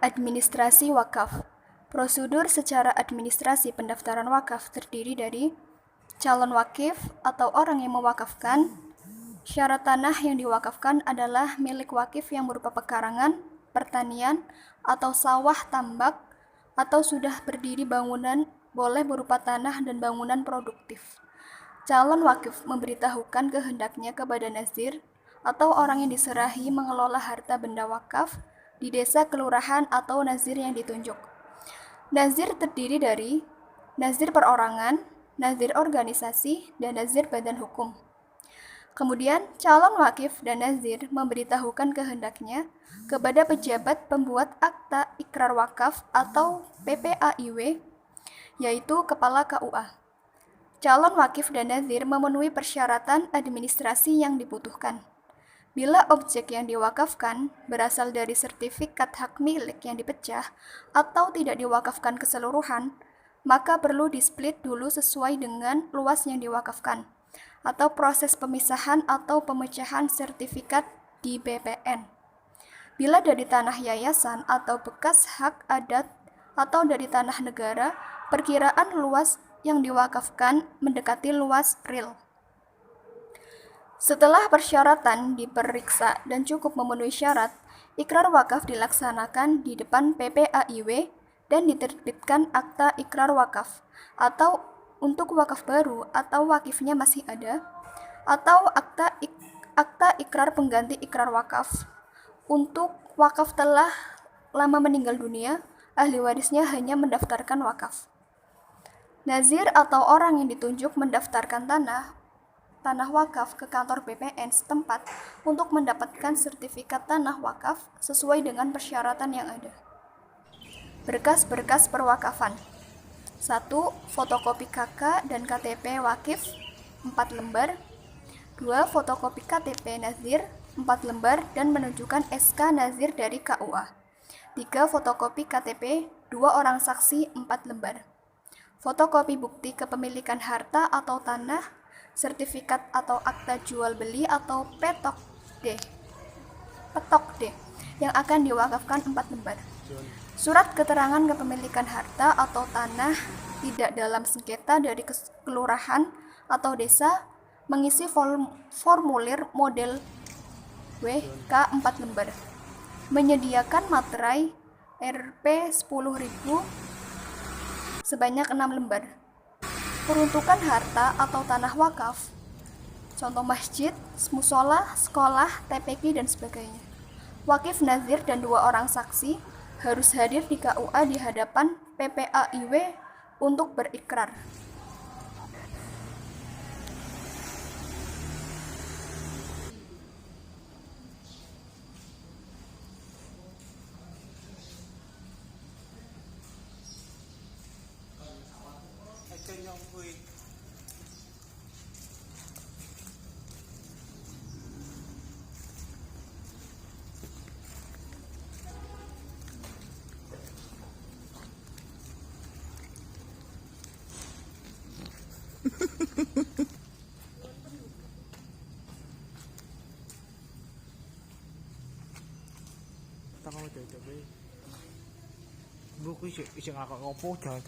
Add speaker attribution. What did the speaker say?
Speaker 1: Administrasi wakaf. Prosedur secara administrasi pendaftaran wakaf terdiri dari calon wakif atau orang yang mewakafkan. Syarat tanah yang diwakafkan adalah milik wakif yang berupa pekarangan, pertanian, atau sawah tambak, atau sudah berdiri bangunan, boleh berupa tanah dan bangunan produktif. Calon wakif memberitahukan kehendaknya kepada nazir atau orang yang diserahi mengelola harta benda wakaf di desa, kelurahan, atau nazir yang ditunjuk. Nazir terdiri dari nazir perorangan, nazir organisasi, dan nazir badan hukum. Kemudian, calon wakif dan nazir memberitahukan kehendaknya kepada pejabat pembuat akta ikrar wakaf atau PPAIW, yaitu Kepala KUA. Calon wakif dan nazir memenuhi persyaratan administrasi yang dibutuhkan. Bila objek yang diwakafkan berasal dari sertifikat hak milik yang dipecah atau tidak diwakafkan keseluruhan, maka perlu di-split dulu sesuai dengan luas yang diwakafkan, atau proses pemisahan atau pemecahan sertifikat di BPN. Bila dari tanah yayasan atau bekas hak adat atau dari tanah negara, perkiraan luas yang diwakafkan mendekati luas real. Setelah persyaratan diperiksa dan cukup memenuhi syarat, ikrar wakaf dilaksanakan di depan PPAIW dan diterbitkan akta ikrar wakaf, atau untuk wakaf baru atau wakifnya masih ada, atau akta ikrar pengganti ikrar wakaf. Untuk wakaf telah lama meninggal dunia, ahli warisnya hanya mendaftarkan wakaf. Nazir atau orang yang ditunjuk mendaftarkan tanah wakaf ke kantor BPN setempat untuk mendapatkan sertifikat tanah wakaf sesuai dengan persyaratan yang ada. Berkas-berkas perwakafan. 1. Fotokopi KK dan KTP wakif 4 lembar. 2. Fotokopi KTP nazir 4 lembar dan menunjukkan SK nazir dari KUA. 3. Fotokopi KTP 2 orang saksi 4 lembar. Fotokopi bukti kepemilikan harta atau tanah, sertifikat atau akta jual beli atau petok D yang akan diwakafkan 4 lembar. Surat keterangan kepemilikan harta atau tanah tidak dalam sengketa dari kelurahan atau desa, mengisi formulir model WK 4 lembar. Menyediakan materai Rp 10.000 sebanyak 6 lembar. Peruntukan harta atau tanah wakaf, contoh masjid, musola, sekolah, TPQ, dan sebagainya. Wakif nazir dan 2 orang saksi harus hadir di KUA di hadapan PPAIW untuk berikrar.
Speaker 2: Tao coba buku isi ngakak ngopo jangan